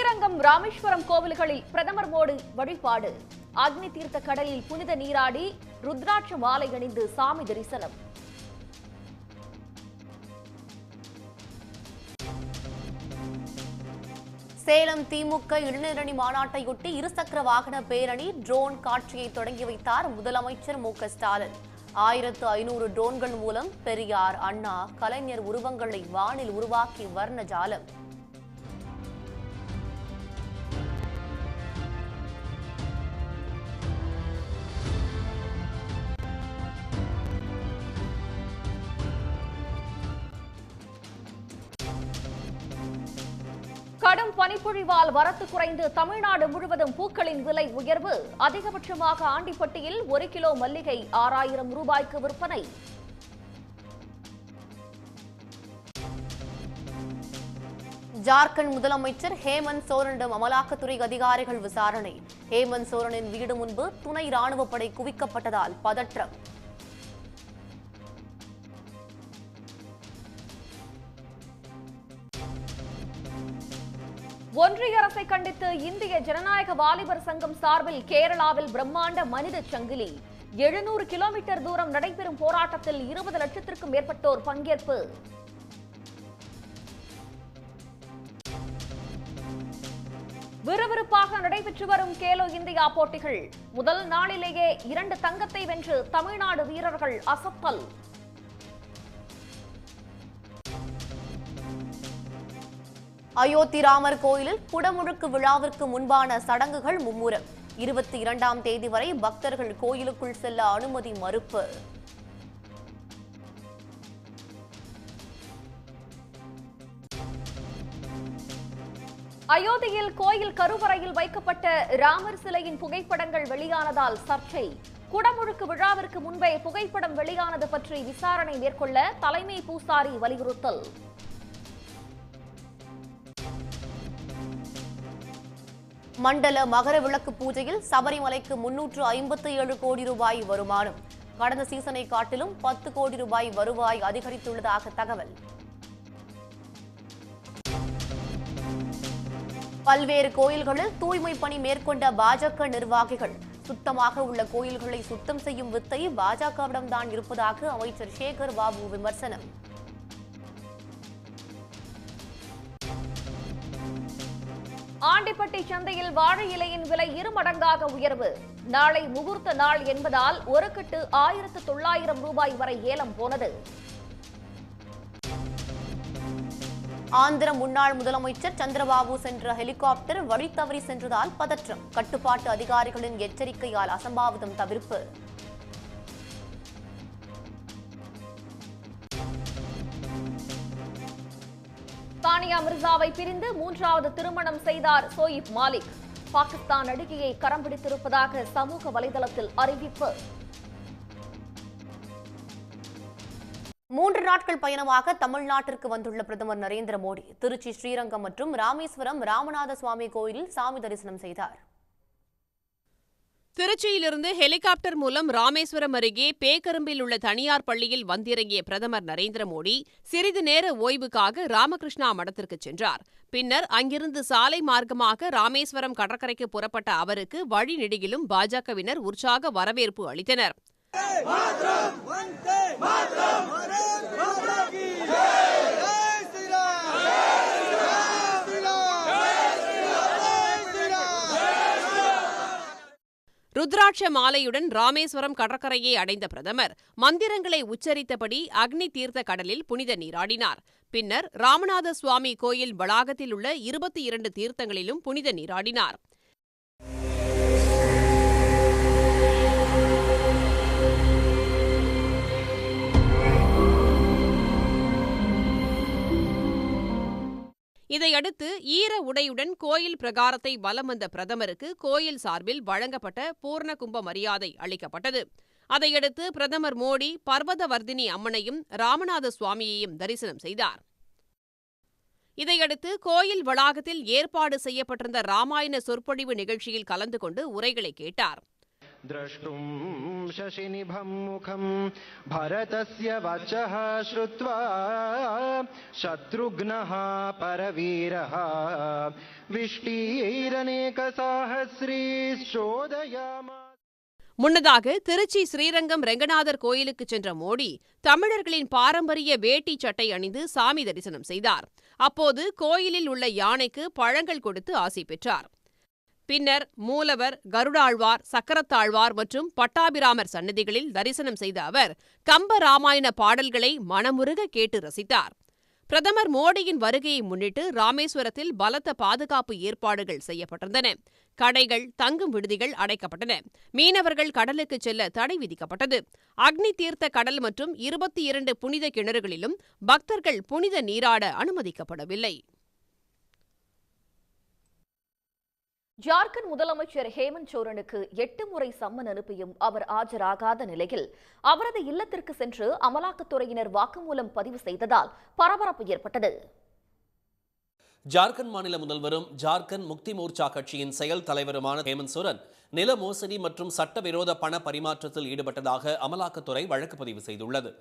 ஸ்ரீரங்கம் ராமேஸ்வரம் கோவில்களில் பிரதமர் மோடி வழிபாடு. அக்னி தீர்த்த கடலில் புனித நீராடி ருத்ராட்ச மாலை அணிந்து சாமி தரிசனம். சேலம் திமுக இளைஞரணி மாநாட்டையொட்டி இருசக்கர வாகன பேரணி ட்ரோன் காட்சியை தொடங்கி வைத்தார் முதலமைச்சர் மு.க.ஸ்டாலின். 1500 ட்ரோன்கள் மூலம் பெரியார், அண்ணா, கலைஞர் உருவங்களை வானில் உருவாக்கி வர்ணஜாலம். கடும் பனிப்பொழிவால் வரத்து குறைந்து தமிழ்நாடு முழுவதும் பூக்களின் விலை உயர்வு. அதிகபட்சமாக ஆண்டிப்பட்டியில் 1 கிலோ மல்லிகை 6000 ரூபாய்க்கு விற்பனை. ஜார்க்கண்ட் முதலமைச்சர் ஹேமந்த் சோரனிடம் அமலாக்கத்துறை அதிகாரிகள் விசாரணை. ஹேமந்த் சோரனின் வீடு முன்பு துணை ராணுவப்படை குவிக்கப்பட்டதால் பதற்றம். ஒன்றிய அரசை கண்டித்து இந்திய ஜனநாயக வாலிபர் சங்கம் சார்பில் கேரளாவில் பிரம்மாண்ட மனித சங்கிலி. 700 கிலோமீட்டர் தூரம் நடைபெறும் போராட்டத்தில் 20 லட்சத்திற்கும் மேற்பட்டோர் பங்கேற்பு. விறுவிறுப்பாக நடைபெற்று வரும் கேலோ இந்தியா போட்டிகள். முதல் நாளிலேயே 2 தங்கத்தை வென்று தமிழ்நாடு வீரர்கள் அசத்தல். அயோத்தி ராமர் கோயிலில் குடமுழுக்கு விழாவிற்கு முன்பான சடங்குகள் மும்முரம். 22ஆம் தேதி வரை பக்தர்கள் கோயிலுக்குள் செல்ல அனுமதி மறுப்பு. அயோத்தியில் கோயில் கருவறையில் வைக்கப்பட்ட ராமர் சிலையின் புகைப்படங்கள் வெளியானதால் சர்ச்சை. குடமுழுக்கு விழாவிற்கு முன்பே புகைப்படம் வெளியானது பற்றி விசாரணை மேற்கொள்ள தலைமை பூசாரி வலியுறுத்தல். மண்டல மகர விளக்கு பூஜையில் சபரிமலைக்கு 357 கோடி ரூபாய் வருமானம். கடந்த சீசனை காட்டிலும் 10 கோடி ரூபாய் வருவாய் அதிகரித்துள்ளதாக தகவல். பல்வேறு கோயில்களில் தூய்மை பணி மேற்கொண்ட பாஜக நிர்வாகிகள். சுத்தமாக உள்ள கோயில்களை சுத்தம் செய்யும் வித்தை பாஜகவிடம்தான் இருப்பதாக அமைச்சர் சேகர் பாபு விமர்சனம். ஆண்டிப்பட்டி சந்தையில் வாழை இலையின் விலை 2 மடங்காக உயர்வு. நாளை முகூர்த்த நாள் என்பதால் ஒரு கட்டு 1900 ரூபாய் வரை ஏலம் போனது. ஆந்திர முன்னாள் முதலமைச்சர் சந்திரபாபு சென்ற ஹெலிகாப்டர் வழி தவறி சென்றதால் பதற்றம். கட்டுப்பாட்டு அதிகாரிகளின் எச்சரிக்கையால் அசம்பாவிதம் தவிர்ப்பு. சானியா மிர்சாவை பிரிந்து 3வது திருமணம் செய்தார் சோயிப் மாலிக். பாகிஸ்தான் நடிகையை கரம் பிடித்திருப்பதாக சமூக வலைதளத்தில் அறிவிப்பு. 3 நாட்கள் பயணமாக தமிழ்நாட்டிற்கு வந்துள்ள பிரதமர் நரேந்திர மோடி திருச்சி, ஸ்ரீரங்கம் மற்றும் ராமேஸ்வரம் ராமநாத சுவாமி கோயிலில் சாமி தரிசனம் செய்தார். திருச்சியிலிருந்து ஹெலிகாப்டர் மூலம் ராமேஸ்வரம் அருகே பேக்கரும்பில் உள்ள தனியார் பள்ளியில் வந்திறங்கிய பிரதமர் நரேந்திர மோடி சிறிது நேர ஓய்வுக்காக ராமகிருஷ்ணா மடத்திற்கு சென்றார். பின்னர் அங்கிருந்து சாலை மார்க்கமாக ராமேஸ்வரம் கடற்கரைக்கு புறப்பட்ட அவருக்கு வழிநெடுகிலும் பாஜகவினர் உற்சாக வரவேற்பு அளித்தனர். ருத்ராட்ச மாலையுடன் ராமேஸ்வரம் கடற்கரையை அடைந்த பிரதமர் மந்திரங்களை உச்சரித்தபடி அக்னி தீர்த்த கடலில் புனித நீராடினார். பின்னர் ராமநாத சுவாமி கோயில் வளாகத்தில் உள்ள 22 தீர்த்தங்களிலும் புனித நீராடினார். இதையடுத்து ஈர உடையுடன் கோயில் பிரகாரத்தை வலம் வந்த பிரதமருக்கு கோயில் சார்பில் வழங்கப்பட்ட பூர்ண கும்ப மரியாதை அளிக்கப்பட்டது. அதையடுத்து பிரதமர் மோடி பர்வதவர்தினி அம்மனையும் ராமநாத சுவாமியையும் தரிசனம் செய்தார். இதையடுத்து கோயில் வளாகத்தில் ஏற்பாடு செய்யப்பட்டிருந்த ராமாயண சொற்பொழிவு நிகழ்ச்சியில் கலந்து கொண்டு உரைகளை கேட்டார். द्रष्टुं शशिनिभं मुखं भरतस्य वचः श्रुत्वा शत्रुघ्नः परवीरः विष्टिरनेकसाहस्रीश्चोदयामास. முன்னதாக திருச்சி ஸ்ரீரங்கம் ரெங்கநாதர் கோயிலுக்கு சென்ற மோடி தமிழர்களின் பாரம்பரிய வேட்டி சட்டை அணிந்து சாமி தரிசனம் செய்தார். அப்போது கோயிலில் உள்ள யானைக்கு பழங்கள் கொடுத்து ஆசி பெற்றார். பின்னர் மூலவர், கருடாழ்வார், சக்கரத்தாழ்வார் மற்றும் பட்டாபிராமர் சன்னதிகளில் தரிசனம் செய்த அவர் கம்ப ராமாயண பாடல்களை மனமுருக கேட்டு ரசித்தார். பிரதமர் மோடியின் வருகையை முன்னிட்டு ராமேஸ்வரத்தில் பலத்த பாதுகாப்பு ஏற்பாடுகள் செய்யப்பட்டிருந்தன. கடைகள், தங்கும் விடுதிகள் அடைக்கப்பட்டன. மீனவர்கள் கடலுக்கு செல்ல தடை விதிக்கப்பட்டது. அக்னி தீர்த்த கடல் மற்றும் 22 புனித கிணறுகளிலும் பக்தர்கள் புனித நீராட அனுமதிக்கப்படவில்லை. ஜார்க்கண்ட் முதலமைச்சர் ஹேமந்த் சோரனுக்கு 8 முறை சம்மன் அனுப்பியும் அவர் ஆஜராகாத நிலையில் அவரது இல்லத்திற்கு சென்று அமலாக்கத்துறையினர் வாக்குமூலம் பதிவு செய்ததால் பரபரப்பு ஏற்பட்டது. ஜார்க்கண்ட் மாநில முதல்வரும் ஜார்க்கண்ட் முக்தி மோர்ச்சா கட்சியின் செயல் தலைவருமான ஹேமந்த் சோரன் நில மோசடி மற்றும் சட்டவிரோத பண பரிமாற்றத்தில் ஈடுபட்டதாக அமலாக்கத்துறை வழக்கு பதிவு செய்துள்ளது.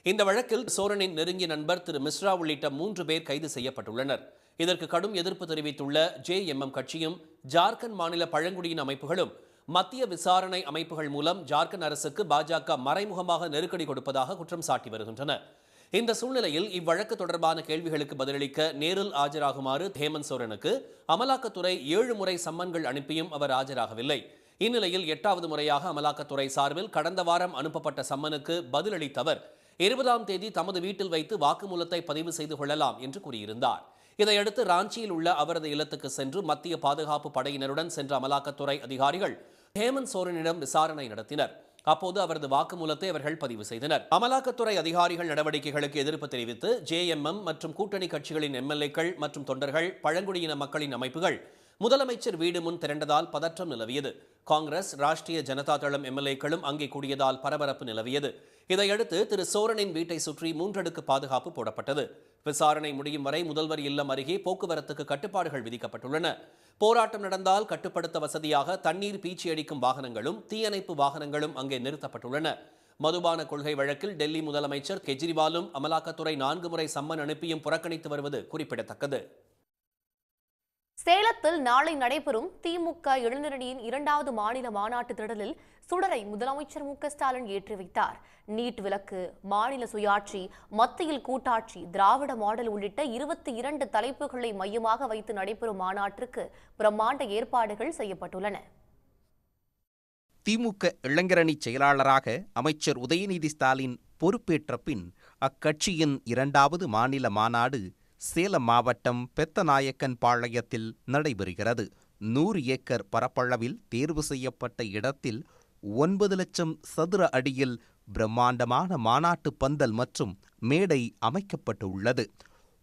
இந்த வழக்கில் சோரனின் நெருங்கிய நண்பர் திரு மிஸ்ரா உள்ளிட்ட 3 பேர் கைது செய்யப்பட்டுள்ளனர். இதற்கு கடும் எதிர்ப்பு தெரிவித்துள்ள JMM கட்சியும் ஜார்க்கண்ட் மாநில பழங்குடியின அமைப்புகளும் மத்திய விசாரணை அமைப்புகள் மூலம் ஜார்க்கண்ட் அரசுக்கு பாஜக மறைமுகமாக நெருக்கடி கொடுப்பதாக குற்றம் சாட்டி வருகின்றன. இந்த சூழ்நிலையில் இவ்வழக்கு தொடர்பான கேள்விகளுக்கு பதிலளிக்க நேரில் ஆஜராகுமாறு ஹேமந்த் சோரனுக்கு அமலாக்கத்துறை 7 முறை சம்மன்கள் அனுப்பியும் அவர் ஆஜராகவில்லை. இந்நிலையில் 8வது முறையாக அமலாக்கத்துறை சார்பில் கடந்த வாரம் அனுப்பப்பட்ட சம்மனுக்கு பதிலளித்த அவர் 20ஆம் தேதி தமது வீட்டில் வைத்து வாக்குமூலத்தை பதிவு செய்து கொள்ளலாம் என்று கூறியிருந்தார். இதையடுத்து ராஞ்சியில் உள்ள அவரது இல்லத்துக்கு சென்று மத்திய பாதுகாப்பு படையினருடன் சென்ற அமலாக்கத்துறை அதிகாரிகள் ஹேமந்த் சோரனிடம் விசாரணை நடத்தினர். அப்போது அவரது வாக்குமூலத்தை அவர்கள் பதிவு செய்தனர். அமலாக்கத்துறை அதிகாரிகள் நடவடிக்கைகளுக்கு எதிர்ப்பு தெரிவித்து JMM மற்றும் கூட்டணி கட்சிகளின் MLAக்கள் மற்றும் தொண்டர்கள், பழங்குடியின மக்களின் அமைப்புகள் முதலமைச்சர் வீடு முன் திரண்டதால் பதற்றம் நிலவியது. காங்கிரஸ், ராஷ்டிரிய ஜனதா தளம் MLAக்களும் அங்கே கூடியதால் பரபரப்பு நிலவியது. இதையடுத்து திரு சோரனின் வீட்டை சுற்றி 3 அடுக்கு பாதுகாப்பு போடப்பட்டது. விசாரணை முடியும் வரை முதல்வர் இல்லம் அருகே போக்குவரத்துக்கு கட்டுப்பாடுகள் விதிக்கப்பட்டுள்ளன. போராட்டம் நடந்தால் கட்டுப்படுத்த வசதியாக தண்ணீர் பீச்சி அடிக்கும் வாகனங்களும் தீயணைப்பு வாகனங்களும் அங்கே நிறுத்தப்பட்டுள்ளன. மதுபான கொள்கை வழக்கில் டெல்லி முதலமைச்சர் கெஜ்ரிவாலும் அமலாக்கத்துறை 4 முறை சம்மன் அனுப்பியும் புறக்கணித்து வருவது குறிப்பிடத்தக்கது. சேலத்தில் நாளை நடைபெறும் திமுக இளைஞரணியின் 2வது மாநில மாநாட்டு திடலில் சுடரை முதலமைச்சர் ஸ்டாலின் ஏற்றி வைத்தார். நீட் விலக்கு, மாநில சுயாட்சி, மத்தியில் கூட்டாட்சி, திராவிட மாடல் உள்ளிட்ட 22 தலைப்புகளை மையமாக வைத்து நடைபெறும் மாநாட்டிற்கு பிரம்மாண்ட ஏற்பாடுகள் செய்யப்பட்டுள்ளன. திமுக இளைஞரணி செயலாளராக அமைச்சர் உதயநிதி ஸ்டாலின் பொறுப்பேற்ற பின் அக்கட்சியின் 2வது மாநில மாநாடு சேலம் மாவட்டம் பெத்தநாயக்கன் பாளையத்தில் நடைபெறுகிறது. 100 ஏக்கர் பரப்பளவில் தேர்வு செய்யப்பட்ட இடத்தில் 9 லட்சம் சதுர அடியில் பிரம்மாண்டமான மாநாட்டு பந்தல் மற்றும் மேடை அமைக்கப்பட்டுள்ளது.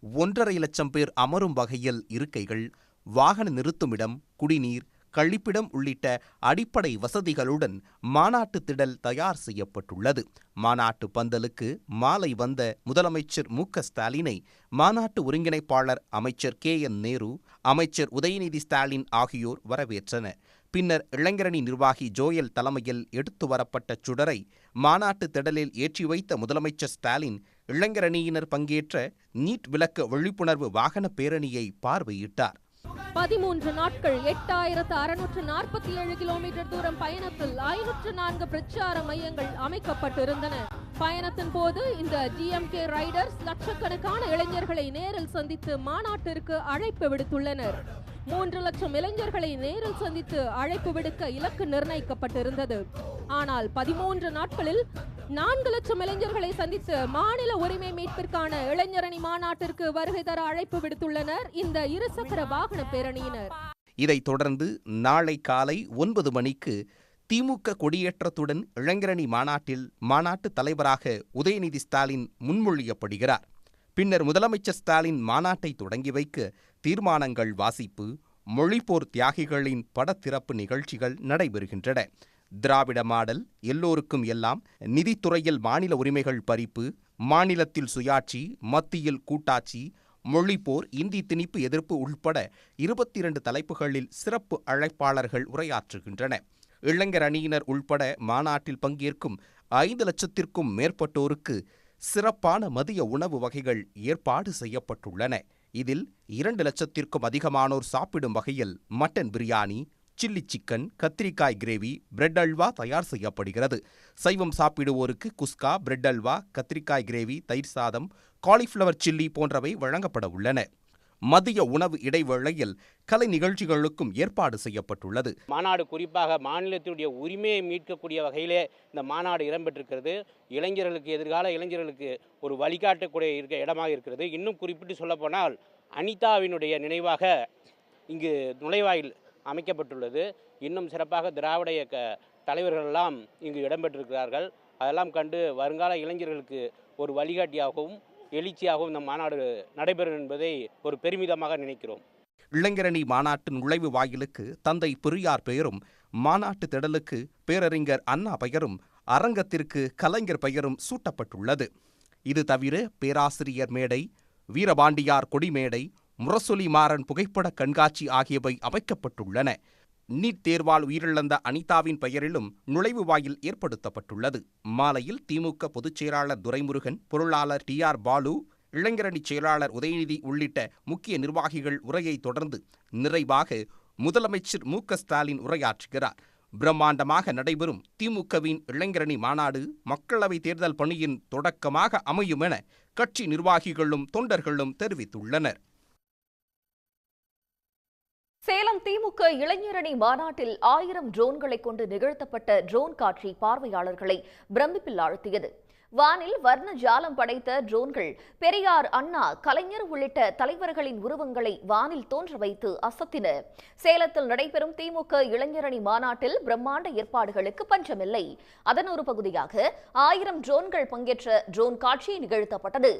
1.5 லட்சம் பேர் அமரும் வகையில் இருக்கைகள், வாகன நிறுத்துமிடம், குடிநீர், கழிப்பிடம் உள்ளிட்ட அடிப்படை வசதிகளுடன் மாநாட்டு திடல் தயார் செய்யப்பட்டுள்ளது. மாநாட்டு பந்தலுக்கு மாலை வந்த முதலமைச்சர் ஸ்டாலினை மாநாட்டு ஒருங்கிணைப்பாளர் அமைச்சர் KN நேரு, அமைச்சர் உதயநிதி ஸ்டாலின் ஆகியோர் வரவேற்றனர். பின்னர் இளைஞரணி நிர்வாகி ஜோயல் தலைமையில் எடுத்து வரப்பட்ட சுடரை மாநாட்டு திடலில் ஏற்றி வைத்த முதலமைச்சர் ஸ்டாலின் இளைஞரணியினர் பங்கேற்ற நீட் விலக்கு விழிப்புணர்வு வாகன பேரணியை பார்வையிட்டார். 13 நாட்கள் 8647 கிலோமீட்டர் தூரம் பயணத்தில் 504 பிரச்சார மையங்கள் அமைக்கப்பட்டிருந்தன. பயணத்தின் போது இந்த DMK ரைடர்ஸ் லட்சக்கணக்கான இளைஞர்களை நேரில் சந்தித்து மாநாட்டிற்கு அழைப்பு விடுத்துள்ளனர். 3 லட்சம் இளைஞர்களை நேரில் சந்தித்து அழைப்பு விடுக்க இலக்கு நிர்ணயிக்கப்பட்டிருந்தது. ஆனால் 13 நாட்களில் 4 லட்சம் இளைஞர்களை சந்தித்து மாநில உரிமை மீட்பிற்கான இளைஞரணி மாநாட்டிற்கு வருகை தர அழைப்பு விடுத்துள்ளனர் இந்த இருசக்கர வாகன பேரணியினர். இதைத் தொடர்ந்து நாளை காலை 9 மணிக்கு திமுக கொடியேற்றத்துடன் இளைஞரணி மாநாட்டில் மாநாட்டு தலைவராக உதயநிதி ஸ்டாலின் முன்மொழியப்படுகிறார். பின்னர் முதலமைச்சர் ஸ்டாலின் மாநாட்டை தொடங்கி வைக்க தீர்மானங்கள் வாசிப்பு, மொழிப்போர் தியாகிகளின் படத்திறப்பு நிகழ்ச்சிகள் நடைபெறுகின்றன. திராவிட மாடல், எல்லோருக்கும் எல்லாம், நிதித்துறையில் மாநில உரிமைகள் பறிப்பு, மாநிலத்தில் சுயாட்சி, மத்தியில் கூட்டாட்சி, மொழிப்போர், இந்தி திணிப்பு எதிர்ப்பு உள்பட 22 தலைப்புகளில் சிறப்பு அழைப்பாளர்கள் உரையாற்றுகின்றனர். இளைஞர் அணியினர் உள்பட மாநாட்டில் பங்கேற்கும் 5 லட்சத்திற்கும் மேற்பட்டோருக்கு சிறப்பான மதிய உணவு வகைகள் ஏற்பாடு செய்யப்பட்டுள்ளன. இதில் 2 லட்சத்திற்கும் அதிகமானோர் சாப்பிடும் வகையில் மட்டன் பிரியாணி, சில்லி சிக்கன், கத்திரிக்காய் கிரேவி, பிரெட் அல்வா தயார் செய்யப்படுகிறது. சைவம் சாப்பிடுவோருக்கு குஸ்கா, பிரெட் அல்வா, கத்திரிக்காய் கிரேவி, தயிர் சாதம், காலிஃப்ளவர் சில்லி போன்றவை வழங்கப்பட உள்ளன. மதிய உணவு இடைவேளையில் கலை நிகழ்ச்சிகளுக்கும் ஏற்பாடு செய்யப்பட்டுள்ளது. மாநாடு குறிப்பாக மாநிலத்தினுடைய உரிமையை மீட்கக்கூடிய வகையிலே இந்த மாநாடு இடம்பெற்றிருக்கிறது. இளைஞர்களுக்கு, எதிர்கால இளைஞர்களுக்கு ஒரு வழிகாட்டக்கூடிய இடமாக இருக்கிறது. இன்னும் குறிப்பிட்டு சொல்லப்போனால் அனிதாவினுடைய நினைவாக இங்கு நுழைவாயில் அமைக்கப்பட்டுள்ளது. இன்னும் சிறப்பாக திராவிட இயக்க தலைவர்களெல்லாம் இங்கு இடம்பெற்றிருக்கிறார்கள். அதெல்லாம் கண்டு வருங்கால இளைஞர்களுக்கு ஒரு வழிகாட்டியாகவும் எழுச்சியாகவும் இந்த மாநாடு நடைபெறும் என்பதை ஒரு பெருமிதமாக நினைக்கிறோம். இளைஞரணி மாநாட்டு நுழைவு வாயிலுக்கு தந்தை பெரியார் பெயரும், மாநாட்டு திடலுக்கு பேரறிஞர் அண்ணா பெயரும், அரங்கத்திற்கு கலைஞர் பெயரும் சூட்டப்பட்டுள்ளது. இது தவிர பேராசிரியர் மேடை, வீரபாண்டியார் கொடிமேடை, முரசொலி மாறன் புகைப்பட கண்காட்சி ஆகியவை அமைக்கப்பட்டுள்ளன. நீட் தேர்வால் உயிரிழந்த அனிதாவின் பெயரிலும் நுழைவு வாயில் ஏற்படுத்தப்பட்டுள்ளது. மாலையில் திமுக பொதுச் செயலாளர் துரைமுருகன், பொருளாளர் TR பாலு, இளைஞரணி செயலாளர் உதயநிதி உள்ளிட்ட முக்கிய நிர்வாகிகள் உரையை தொடர்ந்து நிறைவாக முதலமைச்சர் MK ஸ்டாலின் உரையாற்றுகிறார். பிரம்மாண்டமாக நடைபெறும் திமுகவின் இளைஞரணி மாநாடு மக்களவை தேர்தல் பணியின் தொடக்கமாக அமையும் என கட்சி நிர்வாகிகளும் தொண்டர்களும் தெரிவித்துள்ளனர். சேலம் திமுக இளைஞரணி மாநாட்டில் 1000 ட்ரோன்களை கொண்டு நிகழ்த்தப்பட்ட ட்ரோன் காட்சி பார்வையாளர்களை பிரமிப்பில் ஆழ்த்தியது. வானில் வர்ண ஜாலம் படைத்த ட்ரோன்கள் பெரியார், அண்ணா, கலைஞர் உள்ளிட்ட தலைவர்களின் உருவங்களை வானில் தோன்ற வைத்து அசத்தின. சேலத்தில் நடைபெறும் திமுக இளைஞரணி மாநாட்டில் பிரம்மாண்ட ஏற்பாடுகளுக்கு பஞ்சமில்லை. அதன் ஒரு பகுதியாக 1000 ட்ரோன்கள் பங்கேற்ற ட்ரோன் காட்சி நிகழ்த்தப்பட்டது.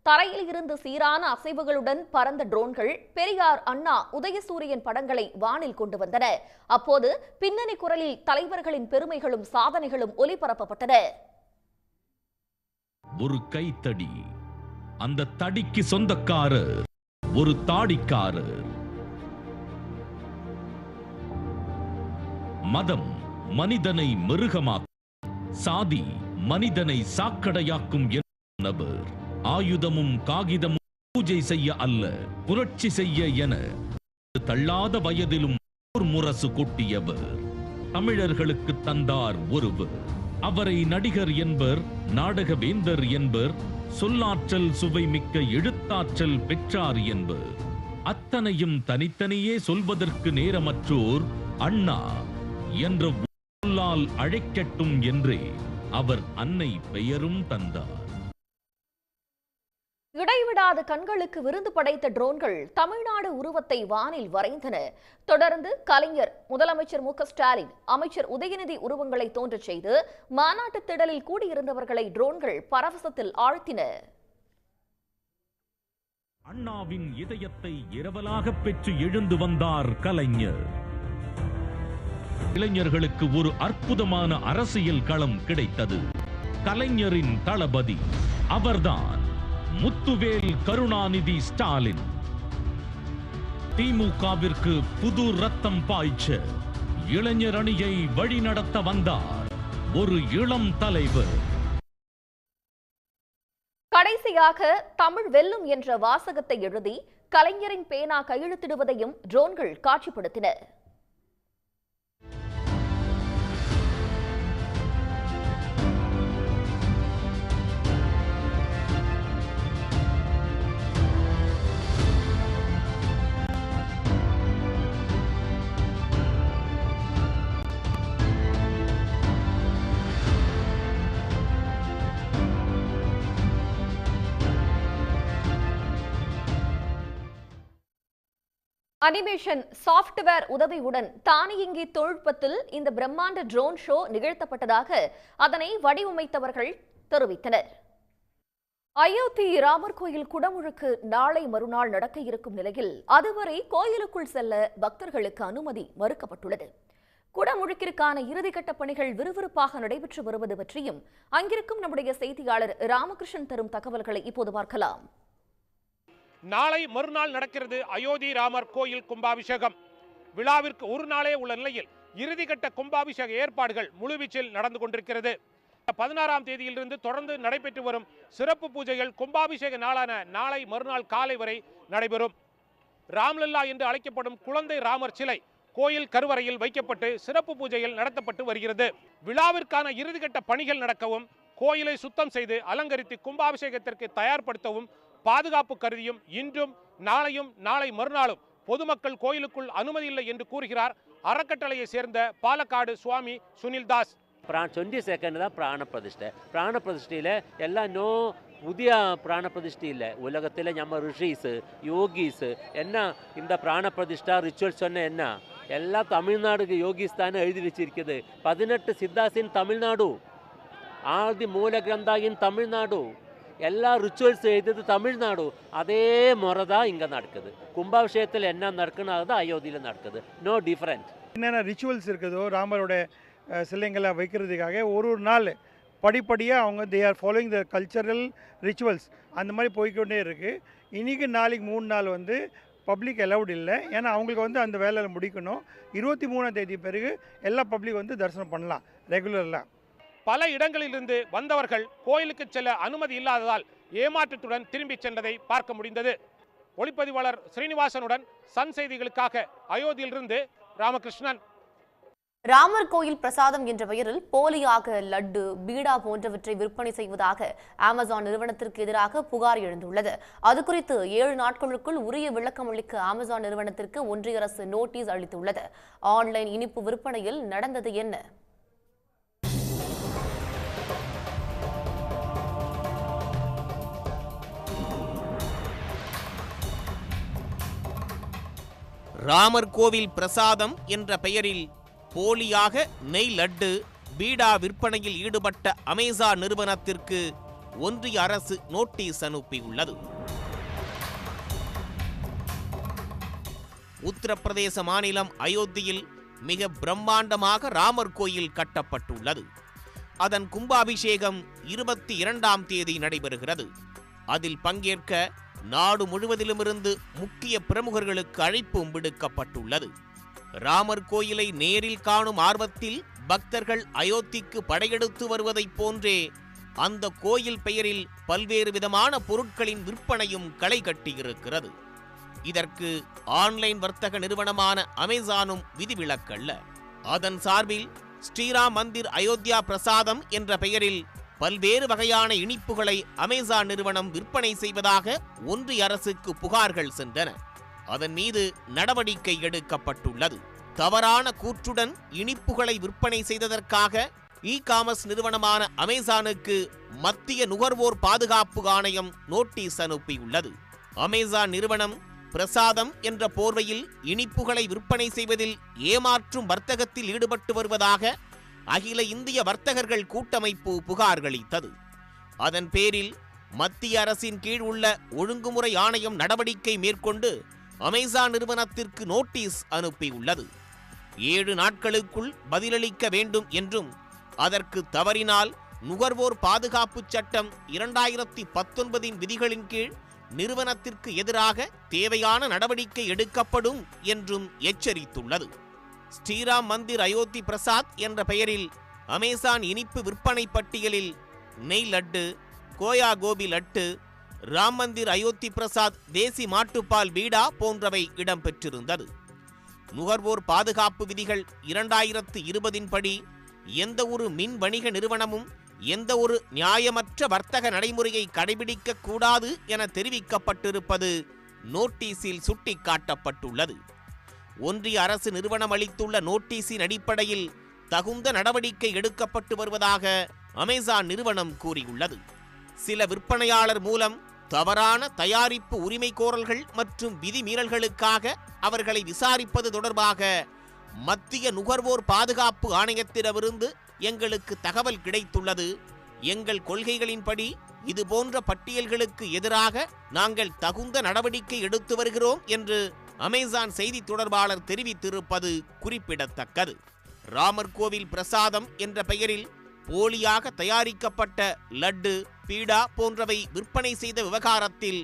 தரையில் இருந்து சீரான அசைவுகளுடன் பறந்த ட்ரோன்கள் பெரியார், அண்ணா, உதயசூரியன் படங்களை வானில் கொண்டு வந்தன. அப்போது பின்னணி குரலில் தலைவர்களின் பெருமைகளும் சாதனைகளும் ஒலிபரப்பப்பட்டன. ஒரு கைத்தடி, அந்த தடிக்கு சொந்தக்காரர் ஒரு தாடிக்காரர். மதம் மனிதனை மிருகமாக்கும், சாதி மனிதனை சாக்கடையாக்கும் நபர். ஆயுதமும் காகிதமும் பூஜை செய்ய அல்ல, புரட்சி செய்ய என தள்ளாத வயதிலும் முரசு கொட்டியவர். தமிழர்களுக்கு தந்தார் ஒருவர். அவரை நடிகர் என்பர், நாடக வேந்தர் என்பர், சொல்லாற்றல் சுவை மிக்க எழுத்தாற்றல் பெற்றார் என்பர். அத்தனையும் தனித்தனியே சொல்வதற்கு நேரமற்றோர் அண்ணா என்ற சொல்லால் அழைக்கட்டும் என்றே அவர் அன்னை பெயரும் தந்தார். இடைவிடாத கண்களுக்கு விருந்து படைத்த ட்ரோன்கள் தமிழ்நாடு உருவத்தை வானில் வரைந்தன. தொடர்ந்து கலைஞர், முதலமைச்சர் MK ஸ்டாலின், அமைச்சர் உதயநிதி உருவங்களை தோன்றச் செய்து மாநாட்டு திடலில் கூடியிருந்தவர்களை ட்ரோன்கள் பரவசத்தில் ஆழ்த்தின. அண்ணாவின் இதயத்தை இரவலாக பெற்று எழுந்து வந்தார் கலைஞர். இளைஞர்களுக்கு ஒரு அற்புதமான அரசியல் களம் கிடைத்தது. கலைஞரின் தளபதி அவர்தான் முத்துவேல் கருணாநிதி ஸ்டாலின். திமுகவிற்கு புது ரத்தம் பாய்ச்ச இளைஞர் அணியை வழிநடத்த வந்தார் ஒரு இளம் தலைவர். கடைசியாக தமிழ் வெல்லும் என்ற வாசகத்தை எழுதி கலைஞரின் பேனா கையெழுத்திடுவதையும் ட்ரோன்கள் காட்சிப்படுத்தின. அனிமேஷன் சாஃப்ட்வேர் உதவியுடன் தானியங்கி தொழில்நுட்பத்தில் இந்த பிரம்மாண்ட ட்ரோன் ஷோ நிகழ்த்தப்பட்டதாக அதனை வடிவமைத்தவர்கள் தெரிவித்தனர். அயோத்தி ராமர் கோயில் குடமுழுக்கு நாளை மறுநாள் நடக்க இருக்கும் நிலையில் அதுவரை கோயிலுக்குள் செல்ல பக்தர்களுக்கு அனுமதி மறுக்கப்பட்டுள்ளது. குடமுழுக்கிற்கான இறுதிக்கட்ட பணிகள் விறுவிறுப்பாக நடைபெற்று வருவது பற்றியும் அங்கிருக்கும் நம்முடைய செய்தியாளர் ராமகிருஷ்ணன் தரும் தகவல்களை இப்போது பார்க்கலாம். நாளை மறுநாள் நடக்கிறது அயோத்தி ராமர் கோயில் கும்பாபிஷேகம். விழாவிற்கு ஒரு நாளே உள்ள நிலையில் இறுதிக்கட்ட கும்பாபிஷேக ஏற்பாடுகள் முழுவீச்சில் நடந்து கொண்டிருக்கிறது. 16ஆம் தேதியிலிருந்து தொடர்ந்து நடைபெற்று வரும் சிறப்பு பூஜைகள் கும்பாபிஷேக நாளான நாளை மறுநாள் காலை வரை நடைபெறும். ராம்லல்லா என்று அழைக்கப்படும் குழந்தை ராமர் சிலை கோயில் கருவறையில் வைக்கப்பட்டு சிறப்பு பூஜைகள் நடத்தப்பட்டு வருகிறது. விழாவிற்கான இறுதிக்கட்ட பணிகள் நடக்கவும், கோயிலை சுத்தம் செய்து அலங்கரித்து கும்பாபிஷேகத்திற்கு தயார்படுத்தவும் பாதுகாப்பு கருதியும் இன்றும் நாளையும் நாளை மறுநாளும் பொதுமக்கள் கோயிலுக்குள் அனுமதி இல்லை என்று கூறுகிறார் அறக்கட்டளையை சேர்ந்த பாலக்காடு சுவாமி சுனில்தாஸ். 22 தான் பிராண பிரதிஷ்டை. பிராண பிரதிஷ்டையில் எல்லாம் புதிய பிராண பிரதிஷ்டை இல்லை. உலகத்தில் நம்ம ரிஷீஸு யோகிஸு என்ன இந்த பிராண பிரதிஷ்டா ரிச்சுவல்ஸ் சொன்ன என்ன எல்லாம் தமிழ்நாடுக்கு யோகிஸ் தானே எழுதி வச்சிருக்குது. 18 சித்தாசின் தமிழ்நாடு, ஆதி மூல கிரந்தாயின் தமிழ்நாடு, எல்லா ரிச்சுவல்ஸ் எழுதுது தமிழ்நாடு. அதே முறை தான் இங்கே நடக்குது. கும்பாபிஷேகத்தில் என்ன நடக்குன்னு அதுதான் அயோத்தியில் நடக்குது. No different. என்னென்ன ரிச்சுவல்ஸ் இருக்குதோ ராமரோட சிலைங்களை வைக்கிறதுக்காக ஒரு நாள் படிப்படியாக அவங்க they are following the cultural rituals அந்த மாதிரி போய்கொண்டே இருக்குது. இன்றைக்கி நாளைக்கு 3 நாள் பப்ளிக் அலவுட் இல்லை. ஏன்னா அவங்களுக்கு அந்த வேலையில் முடிக்கணும். 23ஆம் தேதி பிறகு எல்லா பப்ளிக் தரிசனம் பண்ணலாம் ரெகுலரில். பல இடங்களிலிருந்து வந்தவர்கள் கோயிலுக்கு செல்ல அனுமதி இல்லாததால் ஏமாற்றத்துடன் திரும்பி சென்றதை பார்க்க முடிந்தது. ஒளிப்பதிவாளர் ஸ்ரீனிவாசனுடன் சன் செய்திகளுக்காக அயோத்தியிலிருந்து ராமகிருஷ்ணன். ராமர் கோயில் பிரசாதம் என்ற பெயரில் போலியாக லட்டு, பீடா போன்றவற்றை விற்பனை செய்வதாக அமேசான் நிறுவனத்திற்கு எதிராக புகார் எழுந்துள்ளது. அது குறித்து 7 நாட்களுக்குள் உரிய விளக்கம் அளிக்க அமேசான் நிறுவனத்திற்கு ஒன்றிய அரசு நோட்டீஸ் அளித்துள்ளது. ஆன்லைன் இனிப்பு விற்பனையில் நடந்தது என்ன? ராமர் கோவில் பிரசாதம் என்ற பெயரில் போலியாக நெய் லட்டு, பீடா விற்பனையில் ஈடுபட்ட அமேசான் நிறுவனத்திற்கு ஒன்றிய அரசு நோட்டீஸ் அனுப்பியுள்ளது. உத்தரப்பிரதேச மாநிலம் அயோத்தியில் மிக பிரம்மாண்டமாக ராமர் கோயில் கட்டப்பட்டுள்ளது. அதன் கும்பாபிஷேகம் 22ஆம் தேதி நடைபெறுகிறது. அதில் பங்கேற்க நாடு முழுவதிலுமிருந்து முக்கிய பிரமுகர்களுக்கு அழைப்பும் விடுக்கப்பட்டுள்ளது. ராமர் கோயிலை நேரில் காணும் ஆர்வத்தில் பக்தர்கள் அயோத்திக்கு படையெடுத்து வருவதைப் போன்றே அந்த கோயில் பெயரில் பல்வேறு விதமான பொருட்களின் விற்பனையும் களை கட்டியிருக்கிறது. இதற்கு ஆன்லைன் வர்த்தக நிறுவனமான அமேசானும் விதிவிலக்கல்ல. அதன் சார்பில் ஸ்ரீராம் மந்திர் அயோத்தியா பிரசாதம் என்ற பெயரில் பல்வேறு வகையான இனிப்புகளை அமேசான் நிறுவனம் விற்பனை செய்வதாக ஒன்றிய அரசுக்கு புகார்கள் சென்றன. அதன் மீது நடவடிக்கை எடுக்கப்பட்டுள்ளது. தவறான கூற்றுடன் இனிப்புகளை விற்பனை செய்ததற்காக இ-காமர்ஸ் நிறுவனமான அமேசானுக்கு மத்திய நுகர்வோர் பாதுகாப்பு ஆணையம் நோட்டீஸ் அனுப்பியுள்ளது. அமேசான் நிறுவனம் பிரசாதம் என்ற போர்வையில் இனிப்புகளை விற்பனை செய்வதில் ஏமாற்றும் வர்த்தகத்தில் ஈடுபட்டு வருவதாக அகில இந்திய வர்த்தகர்கள் கூட்டமைப்பு புகார்களளித்தது. அதன் பேரில் மத்திய அரசின் கீழ் உள்ள ஒழுங்குமுறை ஆணையம் நடவடிக்கை மேற்கொண்டு அமேசான் நிறுவனத்திற்கு நோட்டீஸ் அனுப்பியுள்ளது. 7 நாட்களுக்குள் பதிலளிக்க வேண்டும் என்றும் அதற்கு தவறினால் நுகர்வோர் பாதுகாப்பு சட்டம் 2019 விதிகளின் கீழ் நிறுவனத்திற்கு எதிராக தேவையான நடவடிக்கை எடுக்கப்படும் என்றும் எச்சரித்துள்ளது. ஸ்ரீராம் மந்திர் அயோத்தி பிரசாத் என்ற பெயரில் அமேசான் இனிப்பு விற்பனை பட்டியலில் நெய் லட்டு, கோயா கோபி லட்டு, ராம் மந்திர் அயோத்தி பிரசாத் தேசி மாட்டுப்பால் பீடா போன்றவை இடம்பெற்றிருந்தது. நுகர்வோர் பாதுகாப்பு விதிகள் 2020 படி எந்த ஒரு மின் வணிக நிறுவனமும் எந்த ஒரு நியாயமற்ற வர்த்தக நடைமுறையை கடைபிடிக்க கூடாது என தெரிவிக்கப்பட்டிருப்பது நோட்டீஸில் சுட்டிக்காட்டப்பட்டுள்ளது. ஒன்றிய அரசு நிறுவனம் அளித்துள்ள நோட்டீஸின் அடிப்படையில் தகுந்த நடவடிக்கை எடுக்கப்பட்டு வருவதாக அமேசான் நிறுவனம் கூறியுள்ளது. சில விற்பனையாளர் மூலம் தவறான தயாரிப்பு உரிமை கோரல்கள் மற்றும் விதிமீறல்களுக்காக அவர்களை விசாரிப்பது தொடர்பாக மத்திய நுகர்வோர் பாதுகாப்பு ஆணையத்திடமிருந்து எங்களுக்கு தகவல் கிடைத்துள்ளது. எங்கள் கொள்கைகளின்படி இதுபோன்ற பட்டியல்களுக்கு எதிராக நாங்கள் தகுந்த நடவடிக்கை எடுத்து வருகிறோம் என்று அமேசான் செய்தி தொடர்பாளர் தெரிவித்திருப்பது குறிப்பிடத்தக்கது. ராமர் கோவில் பிரசாதம் என்ற பெயரில் போலியாக தயாரிக்கப்பட்ட லட்டு, பீடா போன்றவை விற்பனை செய்த விவகாரத்தில்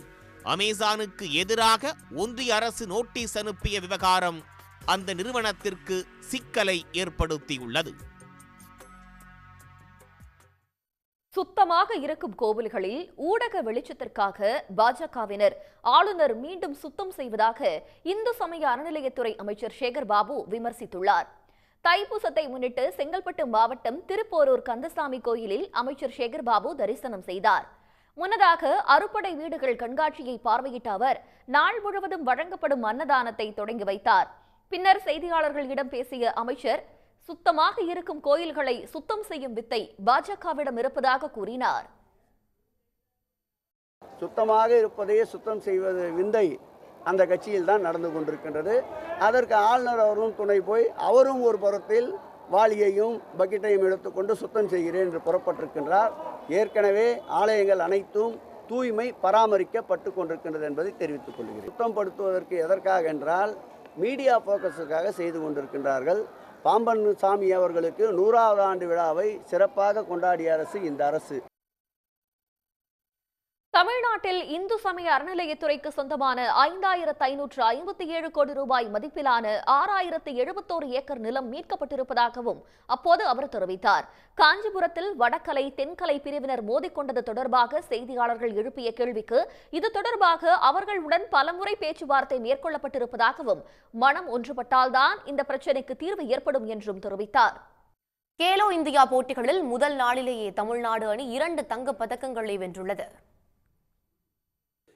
அமேசானுக்கு எதிராக ஒன்றிய அரசு நோட்டீஸ் அனுப்பிய விவகாரம் அந்த நிறுவனத்திற்கு சிக்கலை ஏற்படுத்தியுள்ளது. சுத்தமாக இருக்கும் கோவில்களில் ஊடக வெளிச்சத்திற்காக பாஜகவினர் ஆளுநர் மீண்டும் சுத்தம் செய்வதாக இந்து சமய அறநிலையத்துறை அமைச்சர் சேகர் பாபு விமர்சித்துள்ளார். தைப்பூசத்தை முன்னிட்டு செங்கல்பட்டு மாவட்டம் திருப்போரூர் கந்தசாமி கோயிலில் அமைச்சர் சேகர் பாபு தரிசனம் செய்தார். முன்னதாக அறுபடை வீடுகள் கண்காட்சியை பார்வையிட்ட அவர் நாள் முழுவதும் வழங்கப்படும் அன்னதானத்தை தொடங்கி வைத்தார். பின்னர் செய்தியாளர்களிடம் பேசிய அமைச்சர் சுத்தமாக இருக்கும் கோயில்களை சுத்தம் செய்யும் வித்தை பாஜகவிடம் இருப்பதாக கூறினார். சுத்தமாக இருப்பதையே சுத்தம் செய்வது விந்தை அந்த கட்சியில் தான் நடந்து கொண்டிருக்கின்றது. அதற்கு ஆளுநர் அவரும் துணை போய் அவரும் ஒரு புறத்தில் வாளியையும் பக்கெட்டையும் எடுத்துக்கொண்டு சுத்தம் செய்கிறேன் என்று புறப்பட்டிருக்கின்றார். ஏற்கனவே ஆலயங்கள் அனைத்தும் தூய்மை பராமரிக்கப்பட்டு கொண்டிருக்கின்றது என்பதை தெரிவித்துக் கொள்கிறேன். சுத்தப்படுத்துவதற்கு எதற்காக என்றால் மீடியா போக்கஸுக்காக செய்து கொண்டிருக்கின்றார்கள். பாம்பன் சாமி அவர்களுக்கு 100வது ஆண்டு விழாவை சிறப்பாக கொண்டாடிய அரசு இந்த அரசு. தமிழ்நாட்டில் இந்து சமய அறநிலையத்துறைக்கு சொந்தமான 5557 கோடி ரூபாய் மதிப்பிலான 6071 ஏக்கர் நிலம் மீட்கப்பட்டிருப்பதாகவும் அப்போது அவர் தெரிவித்தார். காஞ்சிபுரத்தில் வடகலை தென்கலை பிரிவினர் மோதிக்கொண்டது தொடர்பாக செய்தியாளர்கள் எழுப்பிய கேள்விக்கு இது தொடர்பாக அவர்களுடன் பலமுறை பேச்சுவார்த்தை மேற்கொள்ளப்பட்டிருப்பதாகவும் மனம் ஒன்றுபட்டால்தான் இந்த பிரச்சினைக்கு தீர்வு ஏற்படும் என்றும் தெரிவித்தார். கேலோ இந்தியா போட்டிகளில் முதல் நாளிலேயே தமிழ்நாடு அணி 2 தங்கப் பதக்கங்களை வென்றுள்ளது.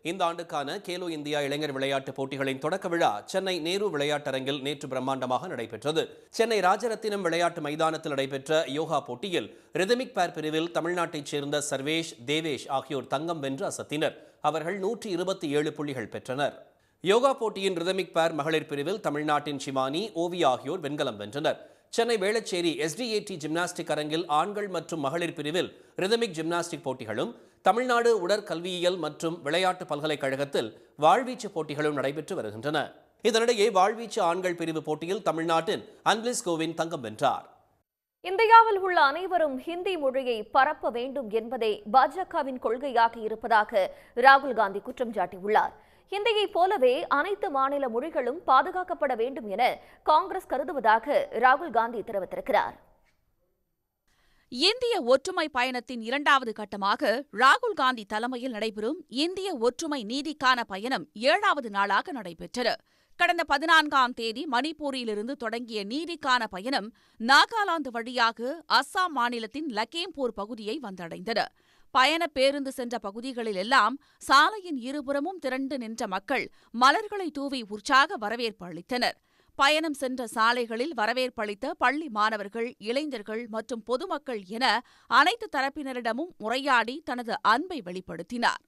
இந்த ஆண்டுக்கான கேலோ இந்தியா இளைஞர் விளையாட்டுப் போட்டிகளின் தொடக்க விழா சென்னை நேரு விளையாட்டரங்கில் நேற்று பிரம்மாண்டமாக நடைபெற்றது. சென்னை ராஜரத்தினம் விளையாட்டு மைதானத்தில் நடைபெற்ற யோகா போட்டியில் ரிதமிக் பேர் பிரிவில் தமிழ்நாட்டைச் சேர்ந்த சர்வேஷ், தேவேஷ் ஆகியோர் தங்கம் வென்று அசத்தினர். அவர்கள் 127 புள்ளிகள் பெற்றனர். யோகா போட்டியின் ரிதமிக் பேர் மகளிர் பிரிவில் தமிழ்நாட்டின் ஷிவானி, ஓவி ஆகியோர் வெண்கலம் வென்றனர். சென்னை வேளச்சேரி SDAT ஜிம்னாஸ்டிக் அரங்கில் ஆண்கள் மற்றும் மகளிர் பிரிவில் ரிதமிக் ஜிம்னாஸ்டிக் போட்டிகளும், தமிழ்நாடு உடற்கல்வியியல் மற்றும் விளையாட்டு பல்கலைக்கழகத்தில் வாழ்வீச்சு போட்டிகளும் நடைபெற்று வருகின்றன. இதனிடையே வாழ்வீச்சு ஆண்கள் பிரிவு போட்டியில் தமிழ்நாட்டின் அன்பிளிஸ் கோவின் தங்கம் வென்றார். இந்தியாவில் உள்ள அனைவரும் ஹிந்தி மொழியை பரப்ப வேண்டும் என்பதே பாஜகவின் கொள்கையாக இருப்பதாக ராகுல் காந்தி குற்றம் சாட்டியுள்ளார். ஹிந்தியை போலவே அனைத்து மாநில மொழிகளும் பாதுகாக்கப்பட வேண்டும் என காங்கிரஸ் கருதுவதாக ராகுல் காந்தி தெரிவித்திருக்கிறார். இந்திய ஒற்றுமை பயணத்தின் 2வது கட்டமாக ராகுல் காந்தி தலைமையில் நடைபெறும் இந்திய ஒற்றுமை நீதிக்கான பயணம் 7வது நாளாக நடைபெற்றது. கடந்த 14ஆம் தேதி மணிப்பூரிலிருந்து தொடங்கிய நீதிக்கான பயணம் நாகாலாந்து வழியாக அஸ்ஸாம் மாநிலத்தின் லக்கேம்பூர் பகுதியை வந்தடைந்தது. பயண பேருந்து சென்ற பகுதிகளில் எல்லாம் சாலையின் இருபுறமும் திரண்டு நின்ற மக்கள் மலர்களை தூவி உற்சாக வரவேற்பு அளித்தனர். பயணம் சென்ற சாலைகளில் வரவேற்பளித்த பள்ளி மாணவர்கள், இளைஞர்கள் மற்றும் பொதுமக்கள் என அனைத்து தரப்பினரிடமும் உரையாடி தனது அன்பை வெளிப்படுத்தினார்.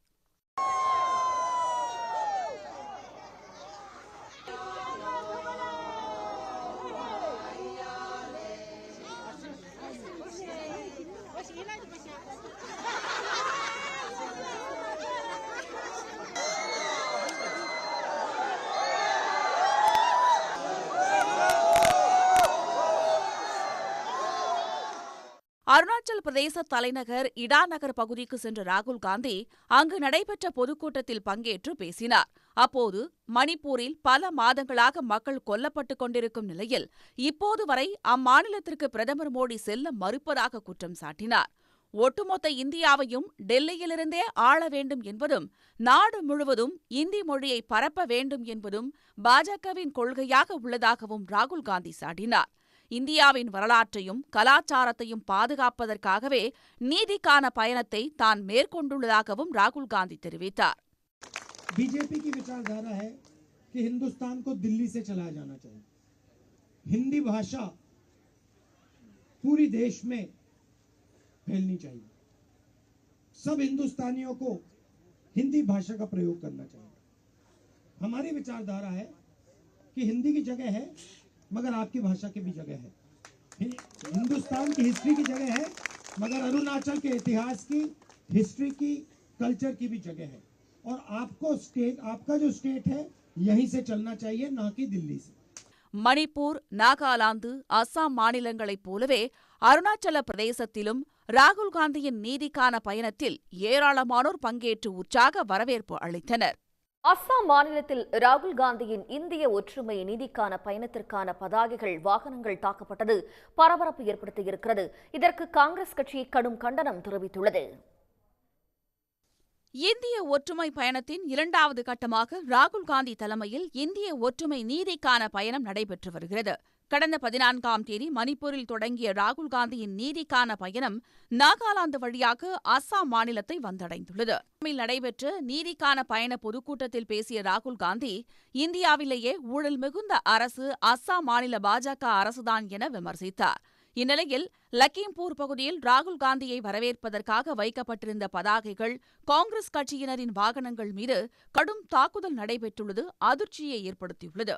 அருணாச்சல பிரதேச தலைநகர் இடாநகர் பகுதிக்கு சென்ற ராகுல் காந்தி அங்கு நடைபெற்ற பொதுக்கூட்டத்தில் பங்கேற்று பேசினார். அப்போது மணிப்பூரில் பல மாதங்களாக மக்கள் கொல்லப்பட்டுக் கொண்டிருக்கும் நிலையில் இப்போது வரை அம்மாநிலத்திற்கு பிரதமர் மோடி செல்ல மறுப்பதாக குற்றம் சாட்டினார். ஒட்டுமொத்த இந்தியாவையும் டெல்லியிலிருந்தே ஆள வேண்டும் என்பதும், நாடு முழுவதும் இந்தி மொழியை பரப்ப வேண்டும் என்பதும் பாஜகவின் கொள்கையாக உள்ளதாகவும் ராகுல் காந்தி சாட்டினார். இந்தியாவின் வரலாற்றையும் கலாச்சாரத்தையும் பாதுகாப்பதற்காகவே நீதிக்கான பயணத்தை தான் மேற்கொண்டுள்ளதாகவும் ராகுல் காந்தி தெரிவித்தார். बीजेपी की विचारधारा है कि हिंदुस्तान को दिल्ली से चलाया जाना चाहिए. हिंदी भाषा पूरी देश में फैलनी चाहिए. सब हिंदुस्तानियों को हिंदी भाषा का प्रयोग करना चाहिए. हमारी विचारधारा है कि हिंदी की जगह है मगर आपकी भाषा की भी जगह है. हिंदुस्तान की हिस्ट्री की जगह है मगर अरुणाचल के इतिहास की, हिस्ट्री की, कल्चर की भी जगह है. और आपको स्टेट, आपका जो स्टेट है यहीं से चलना चाहिए, ना कि दिल्ली से. மணிப்பூர், நாகாலாந்து, அஸ்ஸாம் மாநிலங்களைப் போலவே அருணாச்சல பிரதேசத்திலும் ராகுல் காந்தியின் நீதிக்கான பயணத்தில் ஏராளமானோர் பங்கேற்று உற்சாக வரவேற்பு அளித்தனர். அஸ்ஸாம் மாநிலத்தில் ராகுல் காந்தியின் இந்திய ஒற்றுமை நீதிக்கான பயணத்திற்கான பதாகைகள் வாகனங்கள் தாக்கப்பட்டது பரபரப்பு ஏற்படுத்தியிருக்கிறது. இதற்கு காங்கிரஸ் கட்சி கடும் கண்டனம் தெரிவித்துள்ளது. இந்திய ஒற்றுமை பயணத்தின் இரண்டாவது கட்டமாக ராகுல் காந்தி தலைமையில் இந்திய ஒற்றுமை நீதிக்கான பயணம் நடைபெற்று வருகிறது. கடந்த 14ஆம் தேதி மணிப்பூரில் தொடங்கிய ராகுல் காந்தியின் நீதிக்கான பயணம் நாகாலாந்து வழியாக அஸ்ஸாம் மாநிலத்தை வந்தடைந்துள்ளது. நடைபெற்ற நீதிக்கான பயண பொதுக்கூட்டத்தில் பேசிய ராகுல் காந்தி, இந்தியாவிலேயே ஊழல் மிகுந்த அரசு அஸ்ஸாம் மாநில பாஜக அரசுதான் என விமர்சித்தார். இந்நிலையில் லக்கிம்பூர் பகுதியில் ராகுல் காந்தியை வரவேற்பதற்காக வைக்கப்பட்டிருந்த பதாகைகள், காங்கிரஸ் கட்சியினரின் வாகனங்கள் மீது கடும் தாக்குதல் நடைபெற்றுள்ளது அதிர்ச்சியை ஏற்படுத்தியுள்ளது.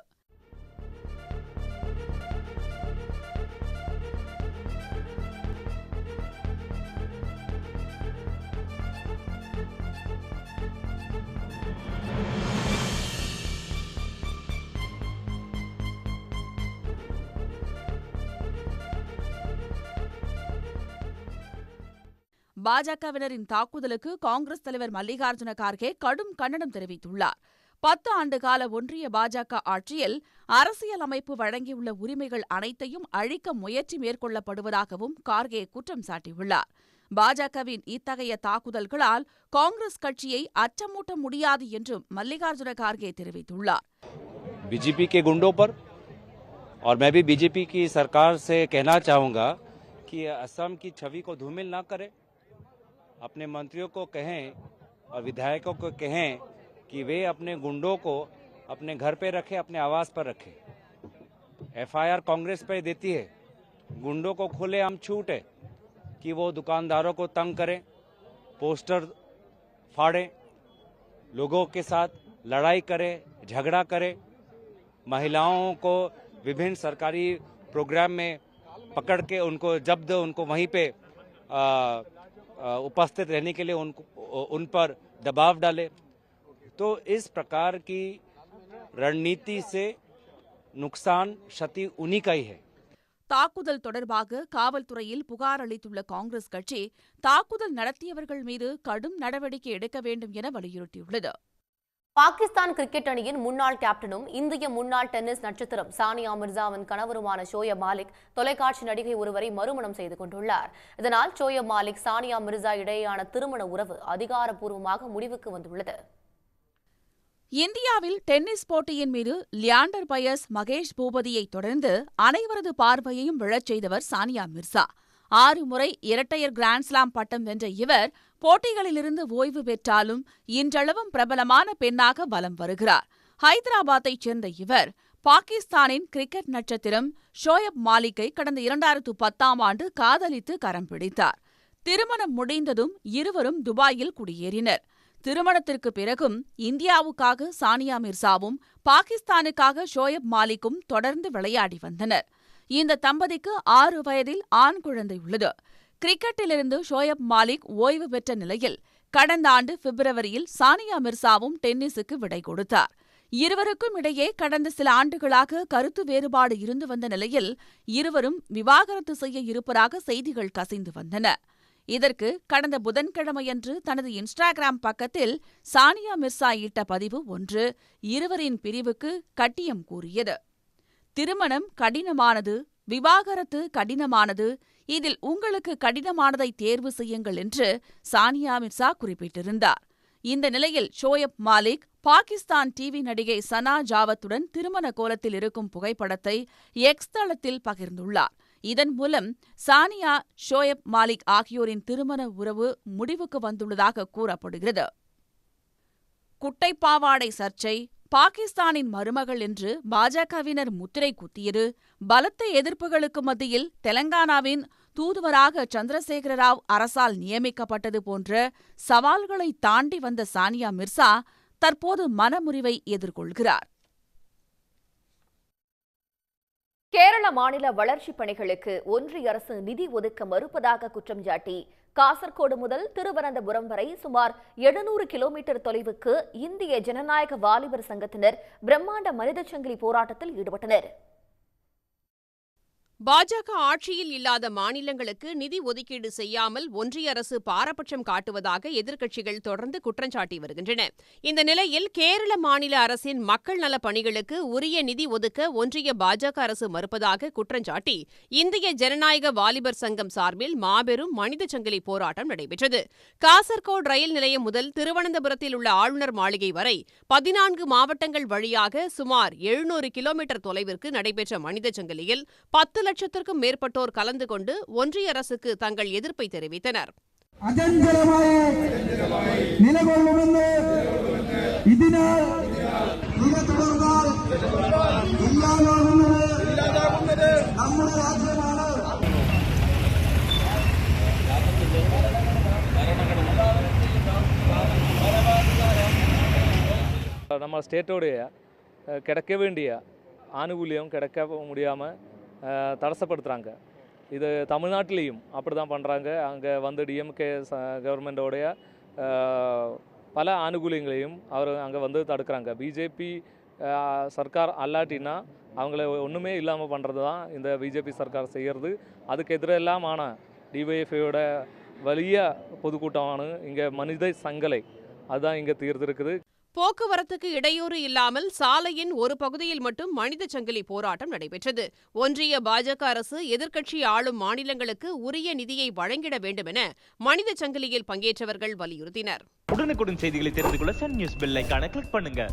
பாஜகவினரின் தாக்குதலுக்கு காங்கிரஸ் தலைவர் மல்லிகார்ஜுன கார்கே கடும் கண்டனம் தெரிவித்துள்ளார். 10 ஆண்டுகால ஒன்றிய பாஜக ஆட்சியில் அரசியல் அமைப்பு வழங்கியுள்ள உரிமைகள் அனைத்தையும் அழிக்க முயற்சி மேற்கொள்ளப்படுவதாகவும் கார்கே குற்றம் சாட்டியுள்ளார். பாஜகவின் இத்தகைய தாக்குதல்களால் காங்கிரஸ் கட்சியை அச்சமூட்ட முடியாது என்றும் மல்லிகார்ஜுன கார்கே தெரிவித்துள்ளார். बीजेपी के गुंडों पर और मैं भी बीजेपी की सरकार से कहना चाहूंगा कि असम की छवि को धूमिल ना करें, अपने मंत्रियों को कहें और विधायकों को कहें कि वे अपने गुंडों को अपने घर पे रखें, अपने आवास पर रखें। एफआईआर कांग्रेस पे देती है, गुंडों को खुलेआम छूट है कि वो दुकानदारों को तंग करें, पोस्टर फाड़ें, लोगों के साथ लड़ाई करें, झगड़ा करें, महिलाओं को विभिन्न सरकारी प्रोग्राम में पकड़ के उनको जब्त, उनको वहीं पे उपस्थित रहने के लिए उन पर दबाव डाले। तो इस प्रकार की रणनीति से नुकसान क्षति उन्हीं का ही है। தாக்குதல் தொடர்பாக காவல்துறையில் புகார் அளித்துள்ள காங்கிரஸ் கட்சி தாக்குதல் நடத்தியவர்கள் மீது கடும் நடவடிக்கை எடுக்க வேண்டும் என வலியுறுத்தியுள்ளது. பாகிஸ்தான் கிரிக்கெட் அணியின் முன்னாள் கேப்டனும் இந்திய முன்னாள் டென்னிஸ் நட்சத்திரம் சானியா மிர்சாவின் கணவருமான ஷோயப் மாலிக் தொலைக்காட்சி நடிகை ஒருவரை மறுமணம் செய்து கொண்டுள்ளார். இதனால் ஷோயப் மாலிக் சானியா மிர்சா இடையேயான திருமண உறவு அதிகாரப்பூர்வமாக முடிவுக்கு வந்துள்ளது. இந்தியாவில் டென்னிஸ் போட்டியின் மீது லியாண்டர் பயஸ், மகேஷ் பூபதியை தொடர்ந்து அனைவரது பார்வையையும் விழச் செய்தவர் சானியா மிர்சா. 6 முறை இரட்டையர் கிராண்ட்ஸ்லாம் பட்டம் வென்ற இவர் போட்டிகளிலிருந்து ஓய்வு பெற்றாலும் இன்றளவும் பிரபலமான பெண்ணாக வலம் வருகிறார். ஹைதராபாத்தைச் சேர்ந்த இவர் பாகிஸ்தானின் கிரிக்கெட் நட்சத்திரம் ஷோயப் மாலிக்கை கடந்த 2010ஆம் ஆண்டு காதலித்து கரம் பிடித்தார். திருமணம் முடிந்ததும் இருவரும் துபாயில் குடியேறினர். திருமணத்திற்கு பிறகும் இந்தியாவுக்காக சானியா மிர்சாவும் பாகிஸ்தானுக்காக ஷோயப் மாலிக்கும் தொடர்ந்து விளையாடி வந்தனர். இந்த தம்பதிக்கு 6 வயதில் ஆண் குழந்தை உள்ளது. கிரிக்கெட்டிலிருந்து ஷோயப் மாலிக் ஓய்வு பெற்ற நிலையில் கடந்த ஆண்டு பிப்ரவரியில் சானியா மிர்சாவும் டென்னிஸுக்கு விடை கொடுத்தார். இருவருக்கும் இடையே கடந்த சில ஆண்டுகளாக கருத்து வேறுபாடு இருந்து வந்த நிலையில் இருவரும் விவாகரத்து செய்ய இருப்பதாக செய்திகள் கசிந்து வந்தன. இதற்கு கடந்த புதன்கிழமையன்று தனது இன்ஸ்டாகிராம் பக்கத்தில் சானியா மிர்சா இட்ட பதிவு ஒன்று இருவரின் பிரிவுக்கு கட்டியம் கூறியது. திருமணம் கடினமானது, விவாகரத்து கடினமானது, இதில் உங்களுக்கு கடினமானதை தேர்வு செய்யுங்கள் என்று சானியா மிர்சா குறிப்பிட்டிருந்தார். இந்த நிலையில் ஷோயப் மாலிக் பாகிஸ்தான் டிவி நடிகை சனா ஜாவத்துடன் திருமண கோலத்தில் இருக்கும் புகைப்படத்தை எக்ஸ் தளத்தில் பகிர்ந்துள்ளார். இதன் மூலம் சானியா, ஷோயப் மாலிக் ஆகியோரின் திருமண உறவு முடிவுக்கு வந்துள்ளதாக கூறப்படுகிறது. குட்டைப்பாவாடை சர்ச்சை, பாகிஸ்தானின் மருமகள் என்று பாஜகவினர் முத்திரை குத்தியது, பலத்த எதிர்ப்புகளுக்கு மத்தியில் தெலங்கானாவின் தூதுவராக சந்திரசேகர ராவ் அரசால் நியமிக்கப்பட்டது போன்ற சவால்களை தாண்டி வந்த சானியா மிர்சா தற்போது மனமுறிவை எதிர்கொள்கிறார். கேரள மாநில வளர்ச்சிப் பணிகளுக்கு ஒன்றிய அரசு நிதி ஒதுக்க மறுப்பதாக குற்றம் சாட்டி காசர்கோடு முதல் திருவனந்தபுரம் வரை சுமார் 700 கிலோமீட்டர் தொலைவுக்கு இந்திய ஜனநாயக வாலிபர் சங்கத்தினர் பிரம்மாண்ட மனித சங்கிலி போராட்டத்தில் ஈடுபட்டனர். பாஜக ஆட்சியில் இல்லாத மாநிலங்களுக்கு நிதி ஒதுக்கீடு செய்யாமல் ஒன்றிய அரசு பாரபட்சம் காட்டுவதாக எதிர்க்கட்சிகள் தொடர்ந்து குற்றஞ்சாட்டி வருகின்றன. இந்த நிலையில் கேரள மாநில அரசின் மக்கள் நலப் பணிகளுக்கு உரிய நிதி ஒதுக்க ஒன்றிய பாஜக அரசு மறுப்பதாக குற்றஞ்சாட்டி இந்திய ஜனநாயக வாலிபர் சங்கம் சார்பில் மாபெரும் மனித சங்கிலி போராட்டம் நடைபெற்றது. காசர்கோடு ரயில் நிலையம் முதல் திருவனந்தபுரத்தில் உள்ள ஆளுநர் மாளிகை வரை 14 மாவட்டங்கள் வழியாக சுமார் 700 கிலோமீட்டர் தொலைவிற்கு நடைபெற்ற மனித சங்கிலியில் 10 லட்சத்திற்கும் மேற்பட்டோர் கலந்து கொண்டு ஒன்றிய அரசுக்கு தங்கள் எதிர்ப்பை தெரிவித்தனர். நம்ம ஸ்டேட்டோடைய கிடைக்க வேண்டிய ஆனுகூல்யம் கிடைக்க முடியாமல் தடசப்படுத்துகிறாங்க. இது தமிழ்நாட்டிலையும் அப்படி தான் பண்ணுறாங்க. அங்கே வந்து டிஎம்கே கவர்மெண்டோடைய பல ஆனுகூல்யங்களையும் அவர் அங்கே வந்து தடுக்கிறாங்க. பிஜேபி சர்க்கார் அல்லாட்டினா அவங்கள ஒன்றுமே இல்லாமல் பண்ணுறது தான் இந்த பிஜேபி சர்க்கார் செய்கிறது. அதுக்கு எதிரெல்லாமான டிவைஎஃப்ஐயோட வலிய பொதுக்கூட்டமான இங்கே மனித சங்கலை அதுதான் இங்கே தீர்த்திருக்குது. போக்குவரத்துக்கு இடையூறு இல்லாமல் சாலையின் ஒரு பகுதியில் மட்டும் மனித சங்கிலி போராட்டம் நடைபெற்றது. ஒன்றிய பாஜக அரசு எதிர்க்கட்சி ஆளும் மாநிலங்களுக்கு உரிய நிதியை வழங்கிட வேண்டும் என மனித சங்கிலியில் பங்கேற்றவர்கள் வலியுறுத்தினர். உடனுக்குடன் செய்திகளை தெரிந்து கொள்ள சன் நியூஸ் பெல் ஐகானை கிளிக் பண்ணுங்க.